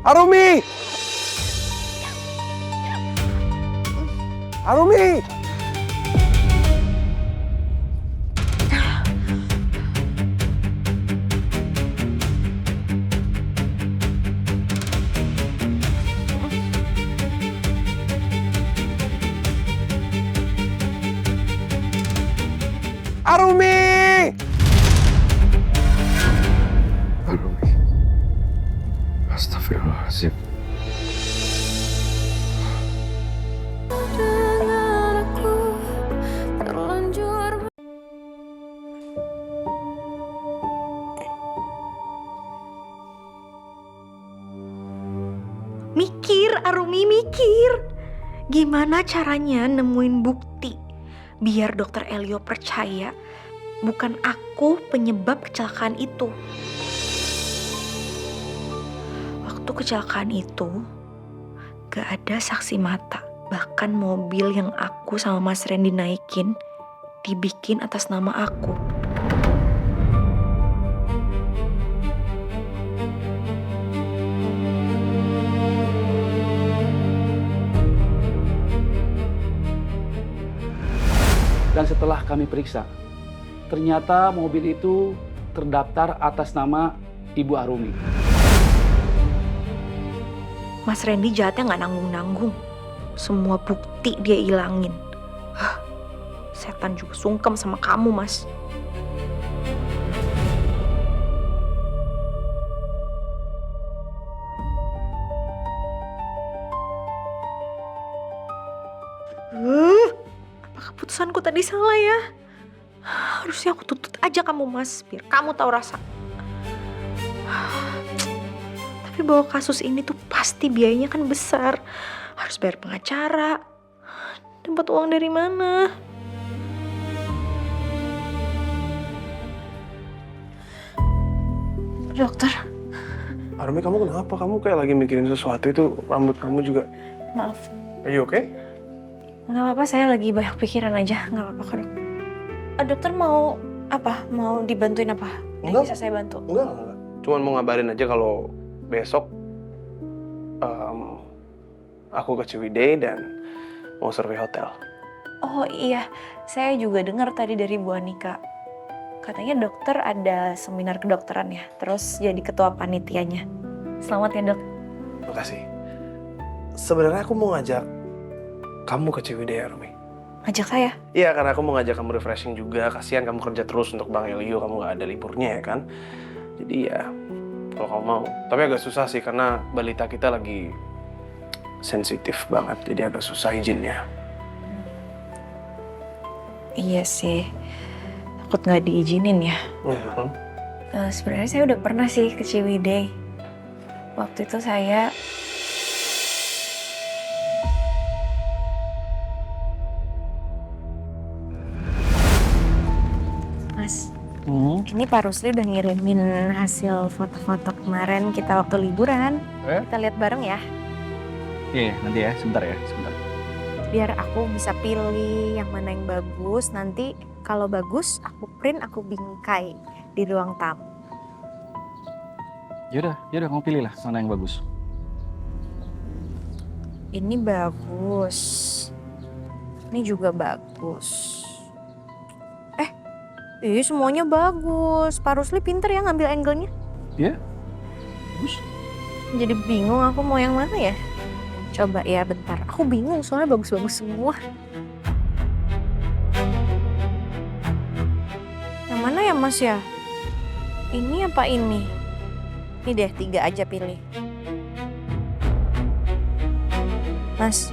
Arumi! Arumi! Arumi! Arumi. Astagfirullahaladzim. Mikir, Arumi, mikir. Gimana caranya nemuin bukti biar dokter Elio percaya bukan aku penyebab kecelakaan itu. Waktu kecelakaan itu gak ada saksi mata. Bahkan mobil yang aku sama Mas Randy naikin dibikin atas nama aku. Dan setelah kami periksa, ternyata mobil itu terdaftar atas nama Ibu Arumi. Mas Randy jahatnya gak nanggung-nanggung. Semua bukti dia ilangin. Setan juga sungkem sama kamu, Mas. Apa keputusanku tadi salah ya? Harusnya aku tutut aja kamu, Mas, biar kamu tahu rasa. Tapi bawa kasus ini tuh pasti biayanya kan besar. Harus bayar pengacara. Dapat uang dari mana? Dokter. Arumi, kamu kenapa? Kamu kayak lagi mikirin sesuatu itu, rambut kamu juga. Maaf. Are you okay? Nggak apa-apa, saya lagi banyak pikiran aja. Nggak apa-apa kok, dok. Dokter mau apa? Mau dibantuin apa? Enggak. Bisa saya bantu? Enggak. Cuman mau ngabarin aja kalau besok aku ke Ciwidey dan mau survei hotel. Oh iya, saya juga dengar tadi dari Bu Anika. Katanya dokter ada seminar kedokteran ya, terus jadi ketua panitianya. Selamat ya, Dok. Makasih. Sebenarnya aku mau ngajak kamu ke Ciwidey, Arumi. Ngajak saya? Iya, karena aku mau ngajak kamu refreshing juga. Kasihan kamu kerja terus untuk Bang Elio, kamu gak ada liburnya ya kan. Jadi ya, kalau kamu mau. Tapi agak susah sih, karena balita kita lagi sensitif banget. Jadi agak susah izinnya. Iya sih, takut nggak diizinin ya. Sebenarnya saya udah pernah sih ke Ciwidey. Waktu itu saya Mas, ini Pak Rusli udah ngirimin hasil foto-foto kemarin kita waktu liburan. Kita lihat bareng ya. Iya, nanti ya, sebentar. Biar aku bisa pilih yang mana yang bagus. Nanti kalau bagus, aku print, aku bingkai di ruang tamu. Yaudah, kamu pilih lah mana yang bagus. Ini bagus. Ini juga bagus. Semuanya bagus. Pak Rusli pinter ya ngambil angle-nya. Iya, bagus. Jadi bingung aku mau yang mana ya. Coba ya bentar. Aku bingung soalnya bagus-bagus semua. Yang mana ya Mas ya? Ini apa ini? Ini deh 3 aja pilih. Mas.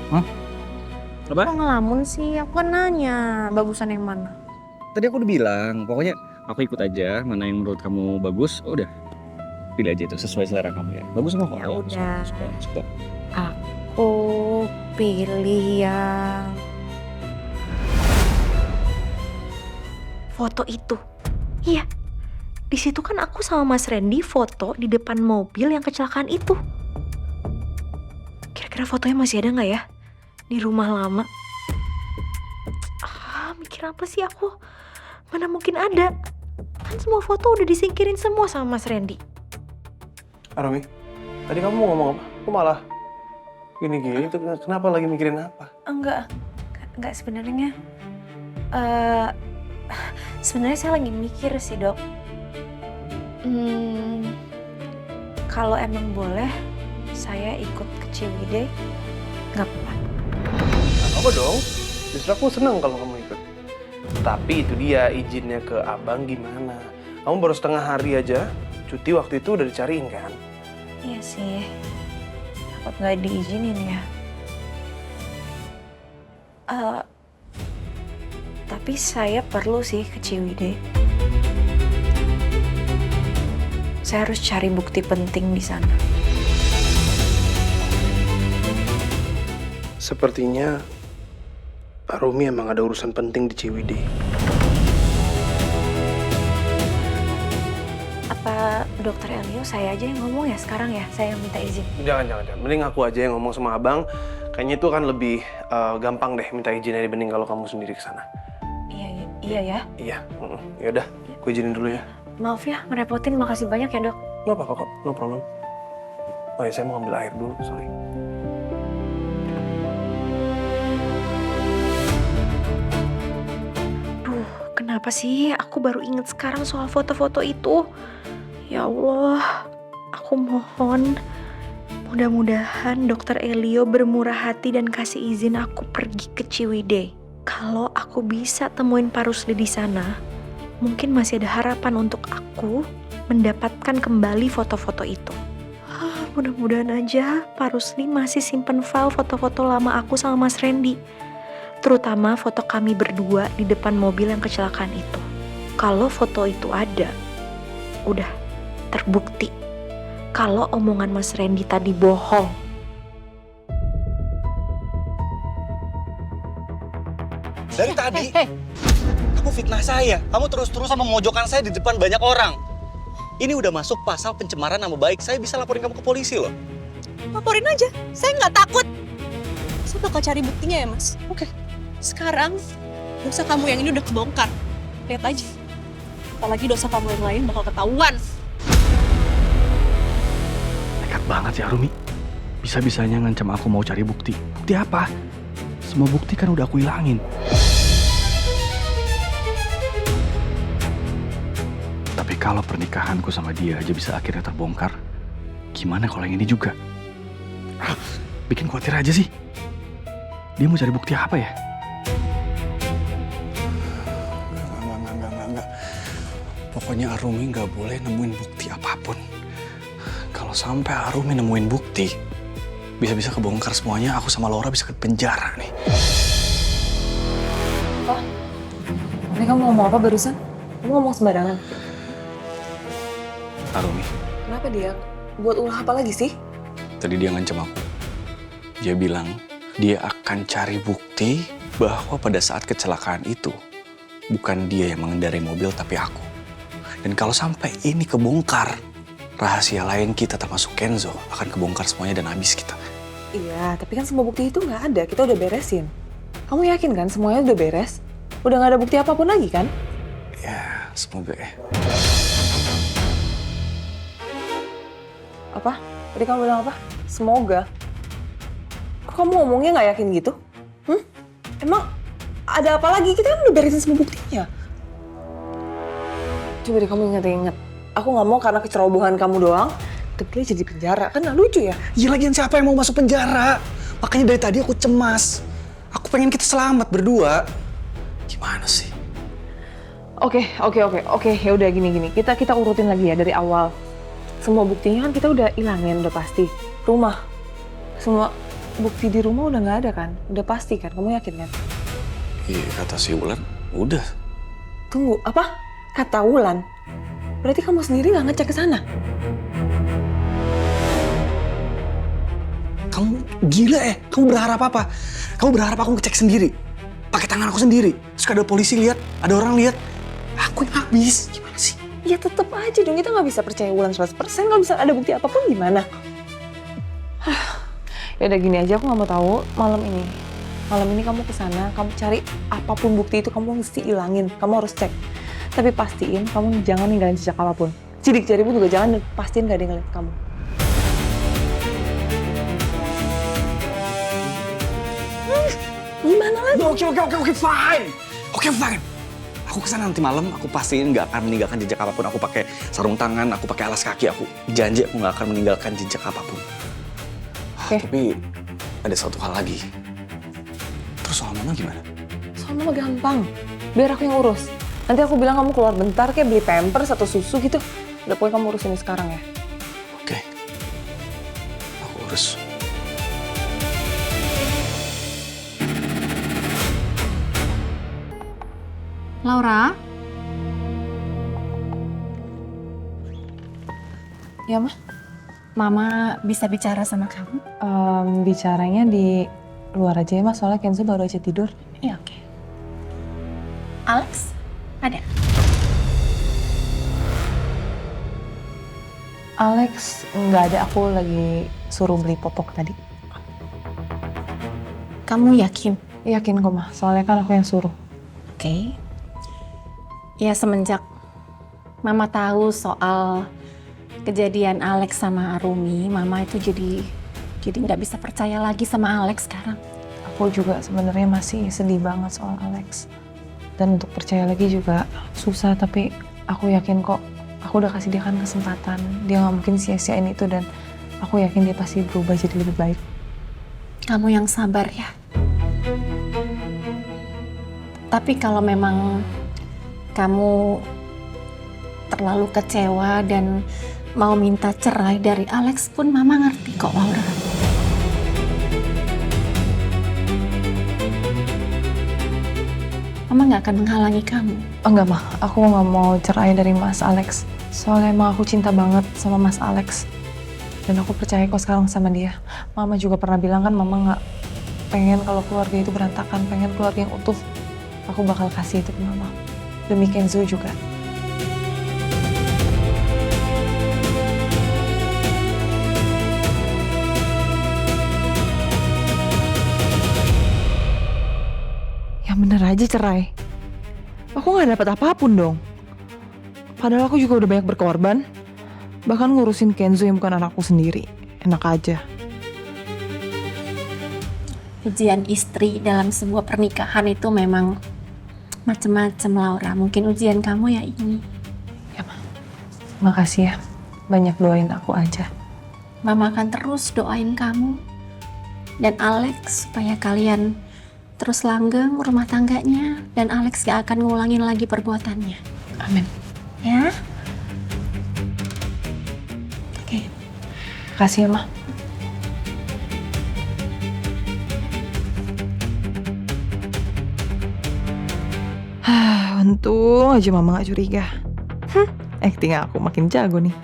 Hah? Apa? Kok ngelamun sih? Aku kan nanya bagusan yang mana. Tadi aku udah bilang, pokoknya aku ikut aja mana yang menurut kamu bagus. Oh, udah. Pilih aja itu sesuai selera kamu ya. Bagus nggak kok? Ya udah. Suka. Aku pilih yang foto itu. Iya. Di situ kan aku sama Mas Randy foto di depan mobil yang kecelakaan itu. Kira-kira fotonya masih ada nggak ya? Di rumah lama. Mikir apa sih aku? Mana mungkin ada? Kan kan semua foto udah disingkirin semua sama Mas Randy. Arumi, tadi kamu mau ngomong apa? Kok malah gini-gini tuh, kenapa lagi mikirin apa? Enggak sebenarnya. Sebenarnya saya lagi mikir sih, Dok. Kalau emang boleh, saya ikut ke Ciwidey, nggak apa-apa. Nggak apa dong, justru aku seneng kalau kamu ikut. Tapi itu dia, izinnya ke abang gimana? Kamu baru setengah hari aja, cuti waktu itu udah dicariin kan? Iya sih, takut nggak diizinin ya. Tapi saya perlu sih ke Ciwidey. Saya harus cari bukti penting di sana. Sepertinya Pak Rumi emang ada urusan penting di Ciwidey. Apa Dokter Elio saya aja yang ngomong ya sekarang ya? Saya yang minta izin. Jangan. Mending aku aja yang ngomong sama abang. Kayaknya itu kan lebih gampang deh minta izinnya dibanding kalau kamu sendiri ke sana. Iya ya. Iya, yaudah, aku izinin dulu ya. Maaf ya, ngerepotin. Makasih banyak ya, Dok. Gak apa-apa kok, no problem. Oh ya, saya mau ambil air dulu, sorry. Duh, kenapa sih aku baru inget sekarang soal foto-foto itu? Ya Allah, aku mohon mudah-mudahan Dokter Elio bermurah hati dan kasih izin aku pergi ke Ciwidey. Kalau aku bisa temuin Pak Rusli di sana, mungkin masih ada harapan untuk aku mendapatkan kembali foto-foto itu. Mudah-mudahan aja Pak Rusli masih simpen file foto-foto lama aku sama Mas Randy. Terutama foto kami berdua di depan mobil yang kecelakaan itu. Kalau foto itu ada, udah terbukti kalau omongan Mas Randy tadi bohong. Dari tadi, kamu fitnah saya. Kamu terus-terusan memojokkan saya di depan banyak orang. Ini udah masuk pasal pencemaran nama baik. Saya bisa laporin kamu ke polisi loh. Laporin aja, saya nggak takut. Saya bakal cari buktinya ya, Mas. Oke. Sekarang, dosa kamu yang ini udah kebongkar. Lihat aja. Apalagi dosa kamu yang lain bakal ketahuan. Nekat banget ya Rumi. Bisa-bisanya ngancam aku mau cari bukti. Bukti apa? Semua bukti kan udah aku hilangin. Tapi kalau pernikahanku sama dia aja bisa akhirnya terbongkar, gimana kalau yang ini juga? Bikin khawatir aja sih. Dia mau cari bukti apa ya? Enggak. Pokoknya Arumi nggak boleh nemuin bukti apapun. Kalau sampai Arumi nemuin bukti, bisa-bisa kebongkar semuanya, aku sama Laura bisa ke penjara nih. Apa? Ini kamu ngomong apa barusan? Kamu ngomong sembarangan. Arumi, Kenapa dia? Buat ulah apa lagi sih? tadi dia ngancam aku. Dia bilang dia akan cari bukti bahwa pada saat kecelakaan itu bukan dia yang mengendarai mobil tapi aku. Dan kalau sampai ini kebongkar, rahasia lain kita termasuk Kenzo akan kebongkar semuanya dan habis kita. Iya, tapi kan semua bukti itu nggak ada. Kita udah beresin. Kamu yakin kan semuanya udah beres? Udah nggak ada bukti apapun lagi kan? Ya, semoga ya. Apa? Tadi kamu bilang apa? Semoga. Kok kamu ngomongnya nggak yakin gitu? Emang ada apa lagi? Kita kan udah beresin semua buktinya. Coba deh kamu inget-inget. Aku nggak mau karena kecerobohan kamu doang, tapi dia jadi penjara. Kan nggak lucu ya? Ya lagian siapa yang mau masuk penjara? Makanya dari tadi aku cemas. Aku pengen kita selamat berdua. Gimana sih? Oke. Ya udah gini. Kita urutin lagi ya dari awal. Semua buktinya kan kita udah ilangin, udah pasti. Rumah. Semua bukti di rumah udah nggak ada kan? Udah pasti kan? Kamu yakin kan? Iya, kata si Wulan, udah. Tunggu, apa? Kata Wulan. Berarti kamu sendiri nggak ngecek ke sana? Kamu gila ya? Kamu berharap apa? Kamu berharap aku ngecek sendiri? Pakai tangan aku sendiri? Terus ada polisi lihat, ada orang lihat. Aku yang habis. Gimana sih? Ya tetep aja dong, kita nggak bisa percaya Wulan 100%. Kalau bisa ada bukti apapun gimana? Ya udah gini aja, aku nggak mau tahu malam ini. Malam ini kamu ke sana, kamu cari apapun bukti itu kamu mesti ilangin. Kamu harus cek. Tapi pastiin kamu jangan ninggalin jejak apapun. Sidik jari pun juga jangan, dan pastiin gak ada yang ngeliat kamu. Gimana lagi? Oke, fine. Oke, fine. Aku kesana nanti malam, aku pastiin nggak akan meninggalkan jejak apapun. Aku pakai sarung tangan, aku pakai alas kaki, aku janji aku nggak akan meninggalkan jejak apapun. Oke. Tapi ada satu hal lagi. Terus soal mama gimana? Soal mama gampang, biar aku yang urus. Nanti aku bilang kamu keluar bentar kayak beli pampers atau susu gitu. Udah pokoknya kamu urus ini sekarang ya. Oke. Aku urus. Laura? Ya, Ma? Mama bisa bicara sama kamu? Bicaranya di luar aja ya, Mas. Soalnya Kenzo baru aja tidur. Iya, oke. Alex? Ada? Alex nggak ada, aku lagi suruh beli popok tadi. Kamu yakin? Yakin kok, Ma. Soalnya kan aku yang suruh. Oke. Ya semenjak Mama tahu soal kejadian Alex sama Arumi, Mama itu jadi nggak bisa percaya lagi sama Alex sekarang. Aku juga sebenarnya masih sedih banget soal Alex. Dan untuk percaya lagi juga susah, tapi aku yakin kok. Aku udah kasih dia kan kesempatan. Dia nggak mungkin sia-siain itu, dan aku yakin dia pasti berubah jadi lebih baik. Kamu yang sabar ya. Tapi kalau memang kamu terlalu kecewa dan mau minta cerai dari Alex pun Mama ngerti kok, Laura. Mama nggak akan menghalangi kamu. Enggak, Ma. Aku nggak mau cerai dari Mas Alex. Soalnya emang aku cinta banget sama Mas Alex. Dan aku percaya kok sekarang sama dia. Mama juga pernah bilang kan, Mama nggak pengen kalau keluarga itu berantakan, pengen keluarga yang utuh. Aku bakal kasih itu ke Mama. Demi Kenzo juga. Ya bener aja cerai. Aku nggak dapat apapun dong. Padahal aku juga udah banyak berkorban. Bahkan ngurusin Kenzo yang bukan anakku sendiri. Enak aja. Ujian istri dalam sebuah pernikahan itu memang macem-macem, Laura. Mungkin ujian kamu ya ini. Ya, Ma. Makasih ya. Banyak doain aku aja. Mama akan terus doain kamu dan Alex supaya kalian terus langgeng rumah tangganya dan Alex gak akan ngulangin lagi perbuatannya. Amin. Ya? Oke. Makasih ya, Ma. Untung aja Mama gak curiga. Acting aku makin jago nih.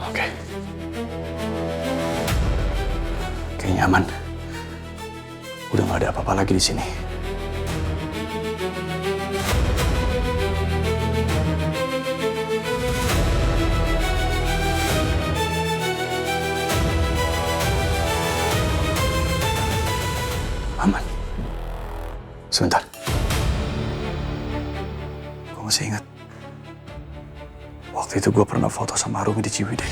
Oke. Kayaknya aman. Udah nggak ada apa-apa lagi di sini. Aman. Sebentar. Gue masih ingat. Waktu itu gue pernah foto sama Arumi di Ciwidey.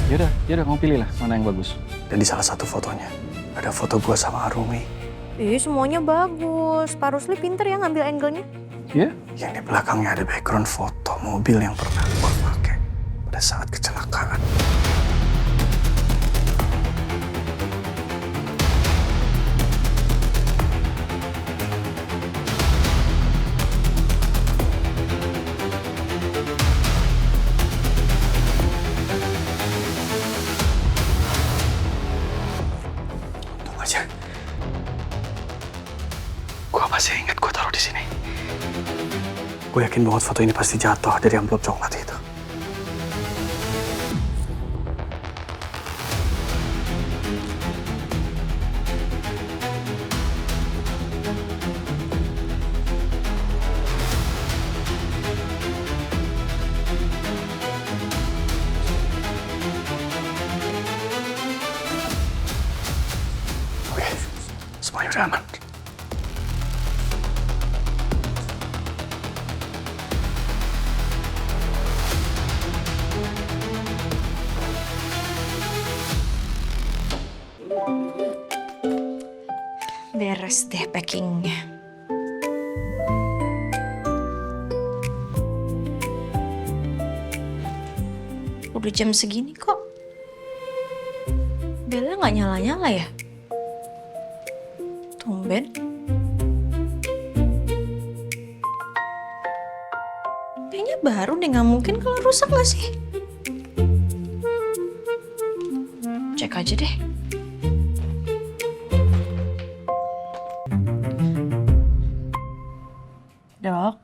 Yaudah, kamu pilih lah mana yang bagus. Dan di salah satu fotonya, ada foto gue sama Arumi Semuanya bagus. Pak Rusli pinter ya ngambil angle-nya. Ya? Yang di belakangnya ada background foto mobil yang pernah gue pakai pada saat kecelakaan. Untung aja. Gue masih ingat gue taruh di sini. Gue yakin banget foto ini pasti jatuh dari amplop coklat itu. Oke, semuanya udah aman. Beres deh packingnya. Udah jam segini kok. Bella nggak nyala-nyala ya? Tumben. Kayaknya baru deh, nggak mungkin kalau rusak nggak sih? Cek aja deh. Dok.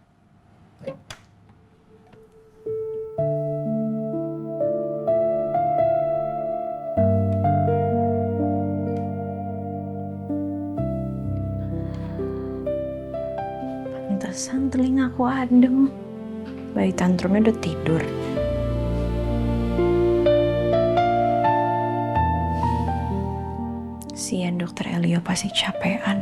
Pantesan telingaku adem. Bayi tantrumnya udah tidur. Sian dokter Elio pasti capean.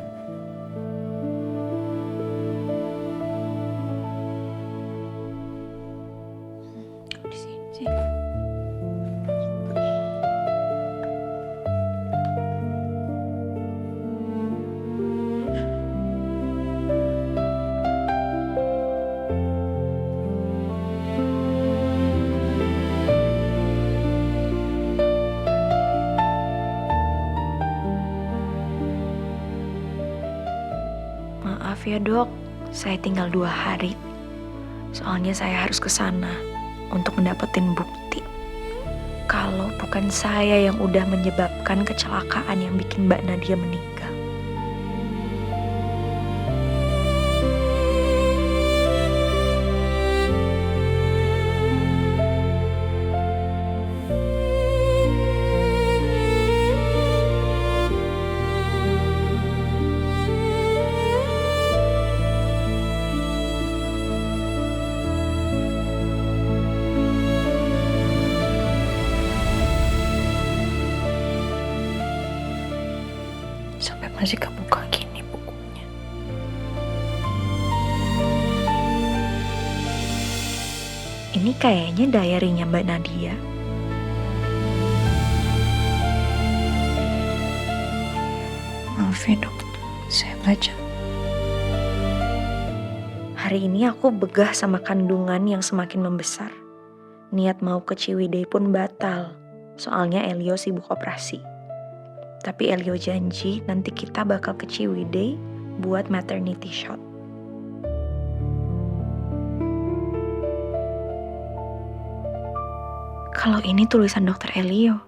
Di sini. Maaf ya dok, saya tinggal 2 hari. Soalnya saya harus ke sana untuk mendapatkan bukti. Kalau bukan saya yang udah menyebabkan kecelakaan yang bikin Mbak Nadia meninggal. Sampai masih kebuka gini bukunya. Ini kayaknya diary-nya Mbak Nadia. Maaf ya dok, saya baca. Hari ini aku begah sama kandungan yang semakin membesar. Niat mau ke Ciwidey pun batal, soalnya Elio sibuk operasi. Tapi Elio janji nanti kita bakal ke Ciwidey buat maternity shot. Kalau ini tulisan dokter Elio.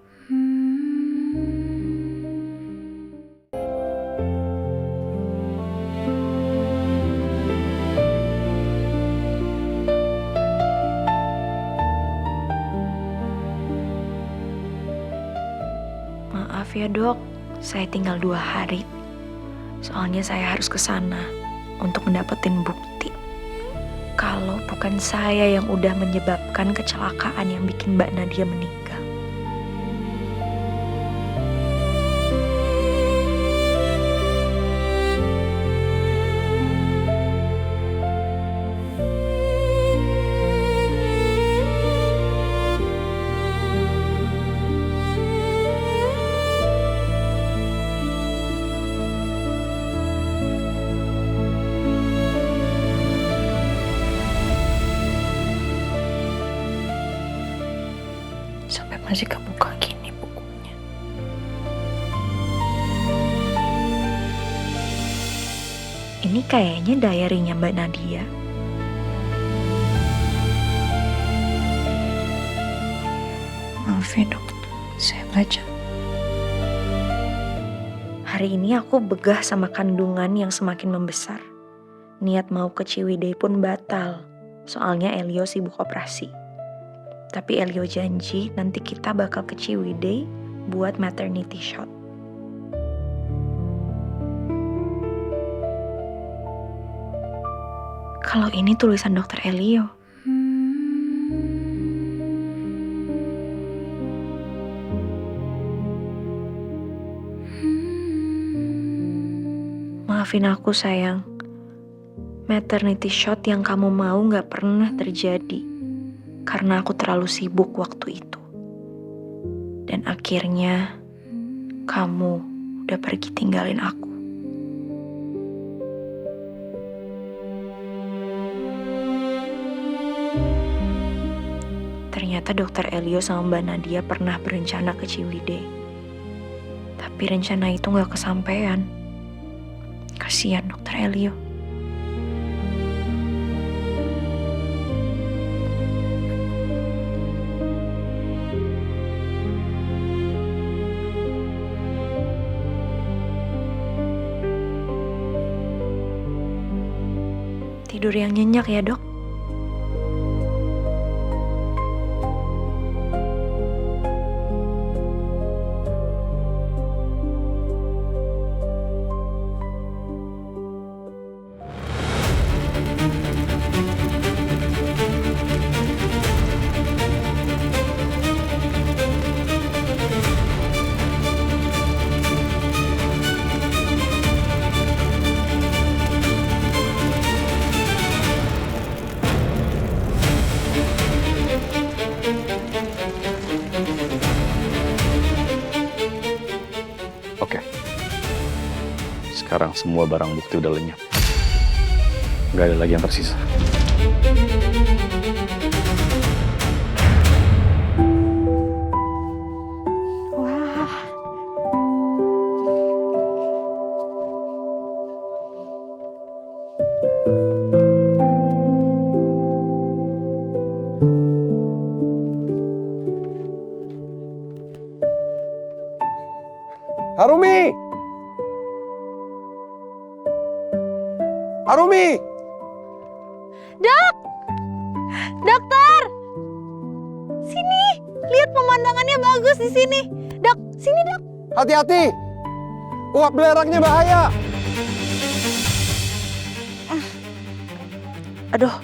Maaf ya dok, saya tinggal 2 hari. Soalnya saya harus ke sana untuk mendapatkan bukti. Kalau bukan saya yang udah menyebabkan kecelakaan yang bikin Mbak Nadia meninggal. Masih kebuka gini bukunya. Ini kayaknya diary-nya Mbak Nadia. Maaf ya dok, saya baca. Hari ini aku begah sama kandungan yang semakin membesar. Niat mau ke Ciwidey pun batal, soalnya Elio sibuk operasi. Tapi Elio janji nanti kita bakal ke Ciwidey buat maternity shot. Kalau ini tulisan dokter Elio. Maafin aku sayang. Maternity shot yang kamu mau gak pernah terjadi. Karena aku terlalu sibuk waktu itu. Dan akhirnya kamu udah pergi tinggalin aku. Ternyata dokter Elio sama Mbak Nadia pernah berencana ke Ciwidey. Tapi rencana itu gak kesampaian. Kasihan dokter Elio. Tidur yang nyenyak ya dok. Oke. Sekarang semua barang bukti udah lenyap. Nggak ada lagi yang tersisa. Wah. Harumi! Harumi! Dokter! Sini, lihat pemandangannya bagus di sini. Dok, sini dok. Hati-hati! Uap belerangnya bahaya! Aduh.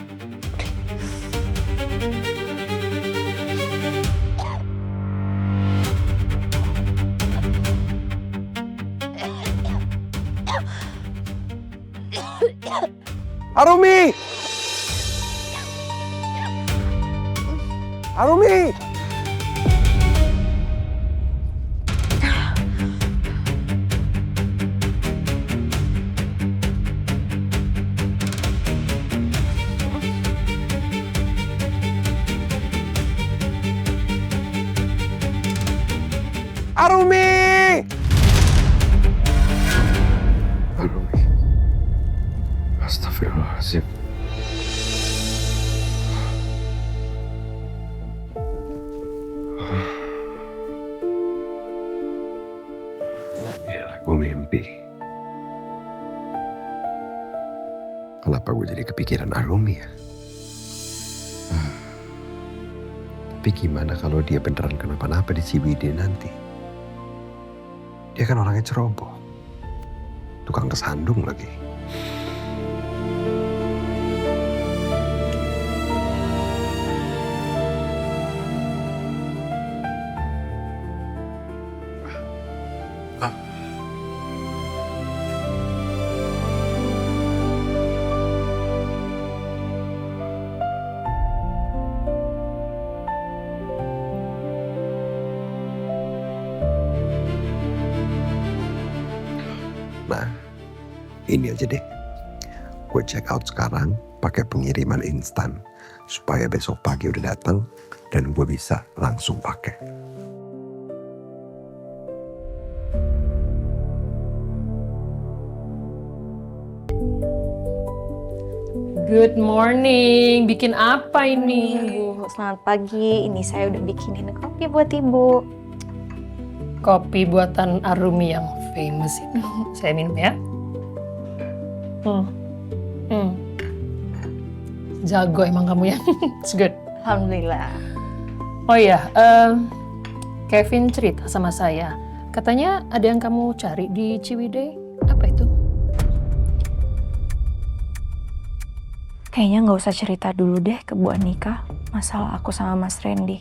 Harumi! Harumi! Harumi! Astagfirullahaladzim. Gila, gue mimpi. Kenapa gue jadi kepikiran Arumi ya? Tapi gimana kalau dia beneran kenapa-napa di Ciwidey nanti? Dia kan orangnya ceroboh. Tukang kesandung lagi. Nah, ini aja deh. Gue check out sekarang pakai pengiriman instan supaya besok pagi udah datang dan gue bisa langsung pakai. Good morning. Bikin apa ini? Bu, selamat pagi. Ini saya udah bikinin kopi buat Ibu. Kopi buatan Arumi yang famous itu. Saya minum ya. Jago emang kamu ya. It's good. Alhamdulillah. Oh iya, Kevin cerita sama saya. Katanya ada yang kamu cari di Ciwidey. Apa itu? Kayaknya nggak usah cerita dulu deh ke Bu Anika masalah aku sama Mas Randy.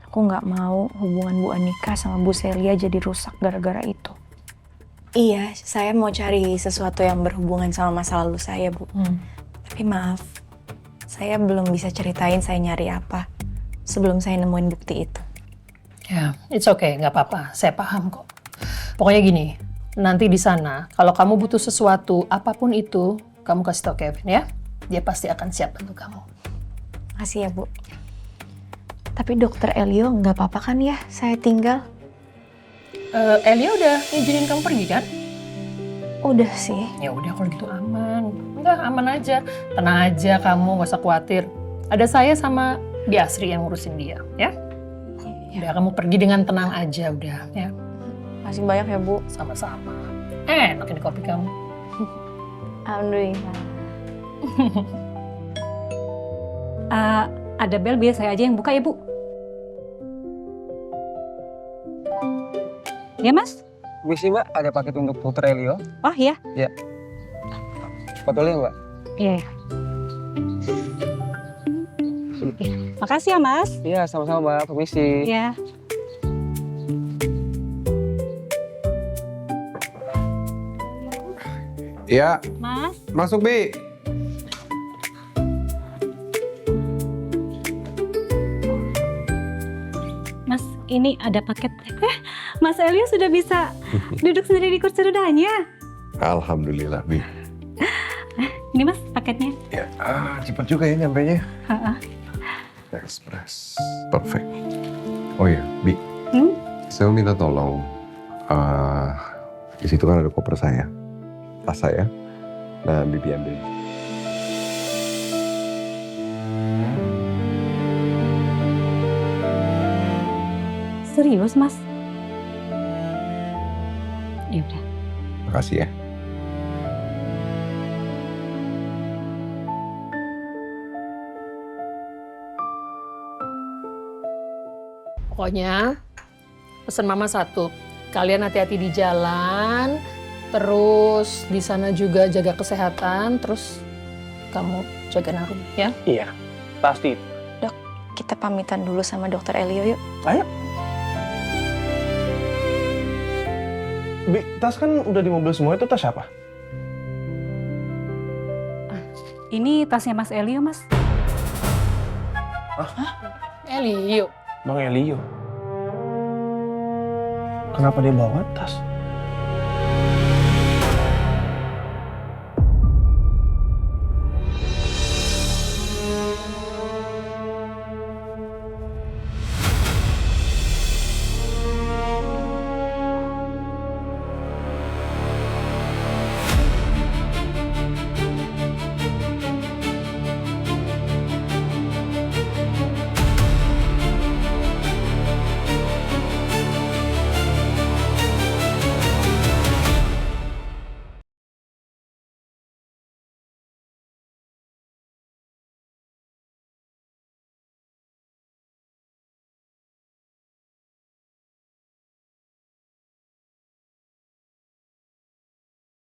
Aku nggak mau hubungan Bu Anika sama Bu Celia jadi rusak gara-gara itu. Iya, saya mau cari sesuatu yang berhubungan sama masa lalu saya, Bu. Tapi maaf, saya belum bisa ceritain saya nyari apa sebelum saya nemuin bukti itu. Ya, it's okay, nggak apa-apa. Saya paham kok. Pokoknya gini, nanti di sana kalau kamu butuh sesuatu apapun itu, kamu kasih tau Kevin ya. Dia pasti akan siap bantu kamu. Makasih ya, Bu. Tapi dokter Elio nggak apa-apa kan ya saya tinggal? Elia udah ngizinin kamu pergi kan? Udah sih. Ya udah kalau gitu aman. Udah aman aja. Tenang aja kamu, nggak usah khawatir. Ada saya sama Bi Asri yang ngurusin dia, ya. Udah kamu pergi dengan tenang aja udah, ya. Masih banyak ya, Bu. Sama-sama. Enak ini kopi kamu. Alhamdulillah. Ada bel, biar saya aja yang buka ya, Bu. Ya, Mas? Misi, Mbak, ada paket untuk Dr. Elio. Oh, iya? Iya. Fotonya, Mbak. Iya. Makasih ya, Mas. Iya, sama-sama, Mbak. Permisi. Iya. Ya, Mas? masuk Bi. Mas, ini ada paket. Mas Elio sudah bisa duduk sendiri di kursi rodanya. Alhamdulillah, Bi. Ini, Mas, paketnya. Ya, cepat juga ya nyampainya. Ha-ha. Express. Perfect. Oh ya, Bi. Saya minta tolong. Di situ kan ada koper saya. Tas saya. Nah, Bibi ambil. Serius, Mas? Ya udah. Makasih ya. Pokoknya pesan mama satu. Kalian hati-hati di jalan. Terus di sana juga jaga kesehatan. Terus kamu jaga Narum ya? Iya, pasti. Dok, kita pamitan dulu sama dokter Elio yuk. Ayo. Bi, tas kan udah di mobil semua, itu tas siapa? Ini tasnya Mas Elio, Mas. Elio. Bang Elio. Kenapa dia bawa tas?